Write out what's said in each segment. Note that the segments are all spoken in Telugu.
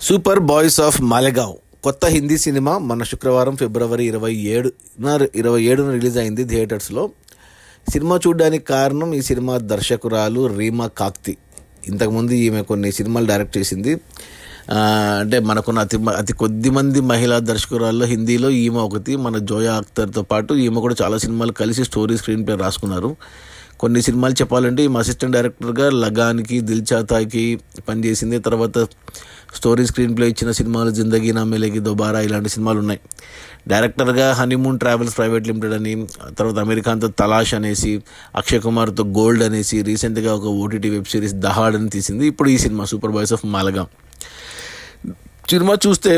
సూపర్ బాయ్స్ ఆఫ్ మాలెగావ్ కొత్త హిందీ సినిమా మన శుక్రవారం ఫిబ్రవరి 27న రిలీజ్ అయింది థియేటర్స్లో. సినిమా చూడడానికి కారణం ఈ సినిమా దర్శకురాలు రీమా కాక్తి. ఇంతకుముందు ఈమె కొన్ని సినిమాలు డైరెక్ట్ చేసింది. అంటే మనకున్న అతి కొద్ది మంది మహిళా దర్శకురాల్లో హిందీలో ఈమె ఒకటి. మన జోయా అఖ్తర్తో పాటు ఈమె కూడా చాలా సినిమాలు కలిసి స్టోరీ స్క్రీన్ ప్లే రాసుకున్నారు. కొన్ని సినిమాలు చెప్పాలంటే ఈమె అసిస్టెంట్ డైరెక్టర్గా లగాన్కి, దిల్ చాతాకి పనిచేసింది. తర్వాత స్టోరీ స్క్రీన్ ప్లే ఇచ్చిన సినిమాలు జిందగీ నా మిలేగి దోబారా ఇలాంటి సినిమాలు ఉన్నాయి. డైరెక్టర్గా హనీమూన్ ట్రావెల్స్ ప్రైవేట్ లిమిటెడ్ అని, తర్వాత అమెరికాతో తలాష్ అనేసి, అక్షయ్ కుమార్తో గోల్డ్ అనేసి, రీసెంట్గా ఒక ఓటీటీ వెబ్ సిరీస్ దహాడ్ అని తీసింది. ఇప్పుడు ఈ cinema super boys of Malegaon. Cinema చూస్తే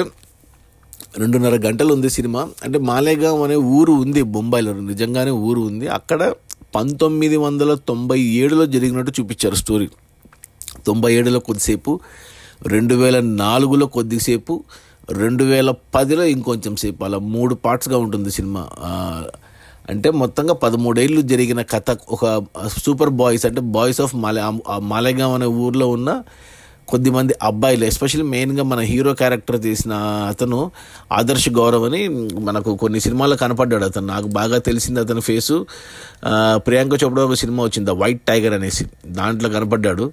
2.5 గంటలు ఉంది సినిమా. అంటే మాలెగావ్ అనే ఊరు ఉంది బొంబాయిలో, నిజంగానే ఊరు ఉంది. అక్కడ 1997లో జరిగినట్టు చూపించారు స్టోరీ. 97లో కొద్దిసేపు, 2004లో కొద్దిసేపు, 2010లో ఇంకొంచెం సేపు, అలా 3 పార్ట్స్గా ఉంటుంది సినిమా. అంటే మొత్తంగా 13 ఏళ్ళు జరిగిన కథ. ఒక సూపర్ బాయ్స్ అంటే బాయ్స్ ఆఫ్ మాలెగావ్ అనే ఊర్లో ఉన్న కొద్దిమంది అబ్బాయిలు, ఎస్పెషల్లీ మెయిన్గా మన హీరో క్యారెక్టర్ చేసిన అతను ఆదర్శ్ గౌరవ్ అని మనకు కొన్ని సినిమాల్లో కనపడ్డాడు. అతను నాకు బాగా తెలిసింది అతని ఫేసు. ప్రియాంక చోప్రా ఒక సినిమా వచ్చింది ద వైట్ టైగర్ అనేసి, దాంట్లో కనపడ్డాడు.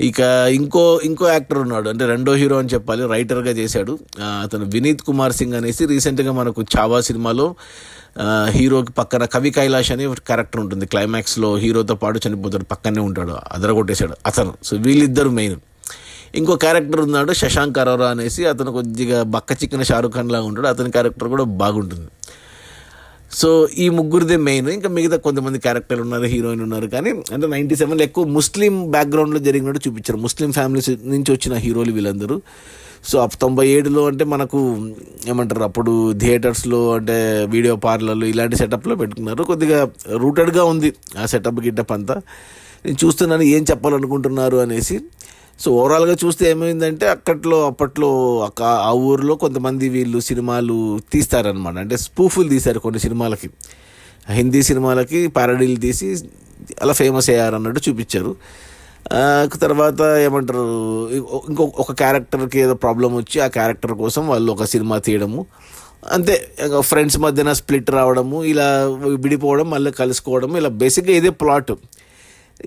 ఇక ఇంకో యాక్టర్ ఉన్నాడు, అంటే రెండో హీరో అని చెప్పాలి, రైటర్గా చేశాడు. అతను వినీత్ కుమార్ సింగ్ అనేసి రీసెంట్గా మనకు చావా సినిమాలో హీరోకి పక్కన కవి కైలాష్ అని క్యారెక్టర్ ఉంటుంది. క్లైమాక్స్లో హీరోతో పాటు చనిపోతాడు, పక్కనే ఉంటాడు, అదరగొట్టేశాడు అతను. సో వీళ్ళిద్దరు మెయిన్. ఇంకో క్యారెక్టర్ ఉన్నాడు శశాంక్ అరోరా అనేసి, అతను కొద్దిగా బక్క చిక్కిన షారుఖ్ ఖాన్ లాగా ఉంటాడు. అతని క్యారెక్టర్ కూడా బాగుంటుంది. సో ఈ ముగ్గురిదే మెయిన్. ఇంకా మిగతా కొంతమంది క్యారెక్టర్లు ఉన్నారు, హీరోయిన్ ఉన్నారు. కానీ అంటే 97లో ఎక్కువ ముస్లిం బ్యాక్గ్రౌండ్లో జరిగినట్టు చూపించారు. ముస్లిం ఫ్యామిలీస్ నుంచి వచ్చిన హీరోలు వీళ్ళందరూ. సో 97లో అంటే మనకు ఏమంటారు, అప్పుడు థియేటర్స్లో అంటే వీడియో పార్లర్లు ఇలాంటి సెటప్లో పెట్టుకున్నారు. కొద్దిగా రూటెడ్గా ఉంది ఆ సెటప్ గిట్టప్ అంతా. నేను చూస్తున్నాను ఏం చెప్పాలనుకుంటున్నారు అనేసి. సో ఓవరాల్గా చూస్తే ఏమైందంటే అప్పట్లో ఆ ఊరిలో కొంతమంది వీళ్ళు సినిమాలు తీస్తారనమాట. అంటే స్పూఫులు తీశారు కొన్ని సినిమాలకి, హిందీ సినిమాలకి ప్యారడీలు తీసి అలా ఫేమస్ అయ్యారన్నట్టు చూపించారు. తర్వాత ఏమంటారు, ఒక క్యారెక్టర్కి ఏదో ప్రాబ్లం వచ్చి ఆ క్యారెక్టర్ కోసం వాళ్ళు ఒక సినిమా తీయడము, అంతే. ఫ్రెండ్స్ మధ్యన స్ప్లిట్ రావడము, ఇలా విడిపోవడం, మళ్ళీ కలుసుకోవడం, ఇలా బేసిక్గా ఇదే ప్లాట్.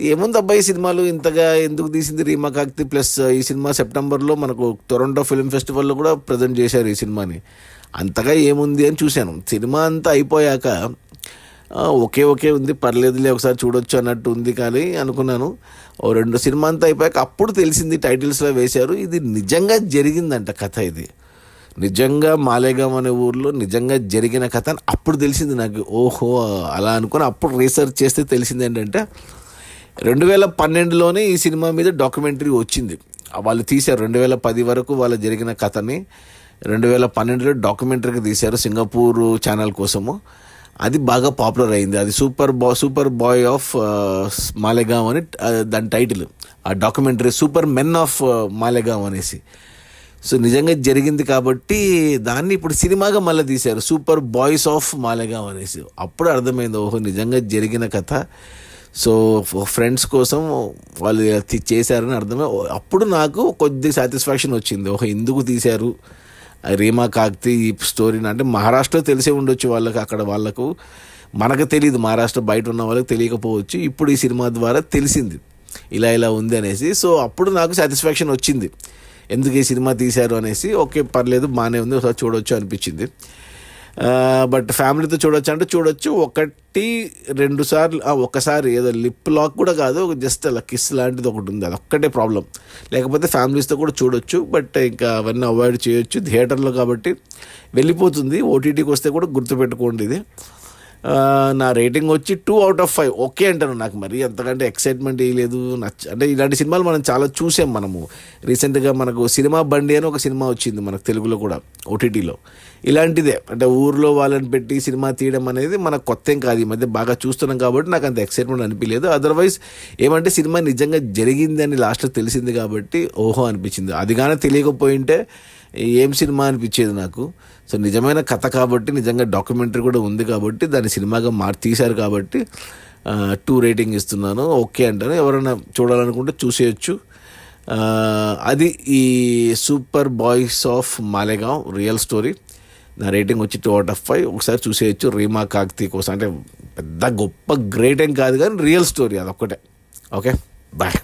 ఏముంది అబ్బాయి సినిమాలు ఇంతగా ఎందుకు తీసింది రీమా కాక్తి. ప్లస్ ఈ సినిమా సెప్టెంబర్లో మనకు టొరంటో ఫిల్మ్ ఫెస్టివల్లో కూడా ప్రజెంట్ చేశారు ఈ సినిమాని. అంతగా ఏముంది అని చూశాను. సినిమా అంతా అయిపోయాక ఓకే ఉంది, పర్లేదులే ఒకసారి చూడొచ్చు అన్నట్టు ఉంది. కానీ అనుకున్నాను, 2 సినిమా అంతా అయిపోయాక అప్పుడు తెలిసింది, టైటిల్స్లో వేశారు, ఇది నిజంగా జరిగిందంట కథ. ఇది నిజంగా మాలెగావ్ అనే ఊర్లో నిజంగా జరిగిన కథ అని అప్పుడు తెలిసింది నాకు. ఓహో అలా అనుకుని అప్పుడు రీసెర్చ్ చేస్తే తెలిసింది ఏంటంటే 2012లోనే ఈ సినిమా మీద డాక్యుమెంటరీ వచ్చింది. వాళ్ళు తీశారు 2010 వరకు వాళ్ళు జరిగిన కథని 2012లో డాక్యుమెంటరీకి తీశారు సింగపూర్ ఛానల్ కోసము. అది బాగా పాపులర్ అయింది. అది సూపర్ బాయ్ ఆఫ్ మాలెగావ్ అని దాని టైటిల్. ఆ documentary super men of Malegaon అనేసి. సో నిజంగా జరిగింది కాబట్టి దాన్ని ఇప్పుడు సినిమాగా మళ్ళీ తీశారు, సూపర్ బాయ్స్ ఆఫ్ మాలెగావ్ అనేసి. అప్పుడు అర్థమైంది, ఓహో నిజంగా జరిగిన కథ. సో ఫ్రెండ్స్ కోసం వాళ్ళు చేశారని అర్థమై అప్పుడు నాకు కొద్ది సాటిస్ఫాక్షన్ వచ్చింది. ఓహో ఎందుకు తీశారు రీమా కాక్తి ఈ స్టోరీని. అంటే మహారాష్ట్రలో తెలిసే ఉండొచ్చు వాళ్ళకి, అక్కడ వాళ్ళకు, మనకు తెలియదు, మహారాష్ట్ర బయట ఉన్న వాళ్ళకి తెలియకపోవచ్చు. ఇప్పుడు ఈ సినిమా ద్వారా తెలిసింది ఇలా ఉంది అనేసి. సో అప్పుడు నాకు సాటిస్ఫాక్షన్ వచ్చింది ఎందుకు ఈ సినిమా తీశారు అనేసి. ఓకే పర్లేదు, బాగానే ఉంది, ఒకసారి చూడొచ్చు అనిపించింది. బట్ ఫ్యామిలీతో చూడొచ్చు అంటే చూడొచ్చు, 1-2 సార్లు. ఒకసారి ఏదో లిప్ లాక్ కూడా కాదు, జస్ట్ అలా కిస్ లాంటిది ఒకటి ఉంది, అది ఒక్కటే ప్రాబ్లం. లేకపోతే ఫ్యామిలీస్తో కూడా చూడొచ్చు. బట్ ఇంకా అవన్నీ అవాయిడ్ చేయొచ్చు. థియేటర్లో కాబట్టి వెళ్ళిపోతుంది. ఓటీటీకి వస్తే కూడా గుర్తుపెట్టుకోండి ఇది. నా రేటింగ్ వచ్చి 2 out of 5 ఓకే అంటాను. నాకు మరి అంతకంటే ఎక్సైట్మెంట్ లేదు. అంటే ఇలాంటి సినిమాలు మనం చాలా చూసాం. మనము రీసెంట్గా మనకు సినిమా బండి అని ఒక సినిమా వచ్చింది మనకు తెలుగులో కూడా ఓటీటీలో. ఇలాంటిదే, అంటే ఊర్లో వాళ్ళని పెట్టి సినిమా తీయడం అనేది మనకు కొత్త ఏం కాదు, ఈ మధ్య బాగా చూస్తున్నాం కాబట్టి నాకు అంత ఎక్సైట్మెంట్ అనిపించలేదు. అదర్వైజ్ ఏమంటే సినిమా నిజంగా జరిగింది అని లాస్ట్లో తెలిసింది కాబట్టి ఓహో అనిపించింది. అది కానీ తెలియకపోయింటే ఏం సినిమా అనిపించేది నాకు. సో నిజమైన కథ కాబట్టి, నిజంగా డాక్యుమెంటరీ కూడా ఉంది కాబట్టి, దాన్ని సినిమాగా తీశారు కాబట్టి 2 రేటింగ్ ఇస్తున్నాను. ఓకే అంటాను. ఎవరైనా చూడాలనుకుంటే చూసేయచ్చు. అది ఈ super boys of Malegaon real story. నా రేటింగ్ వచ్చి 2/5. ఒకసారి చూసేయచ్చు రీమా కాక్తి కోసం. అంటే పెద్ద గొప్ప గ్రేట్ ఏం కాదు కానీ రియల్ స్టోరీ అదొక్కటే. Okay, bye.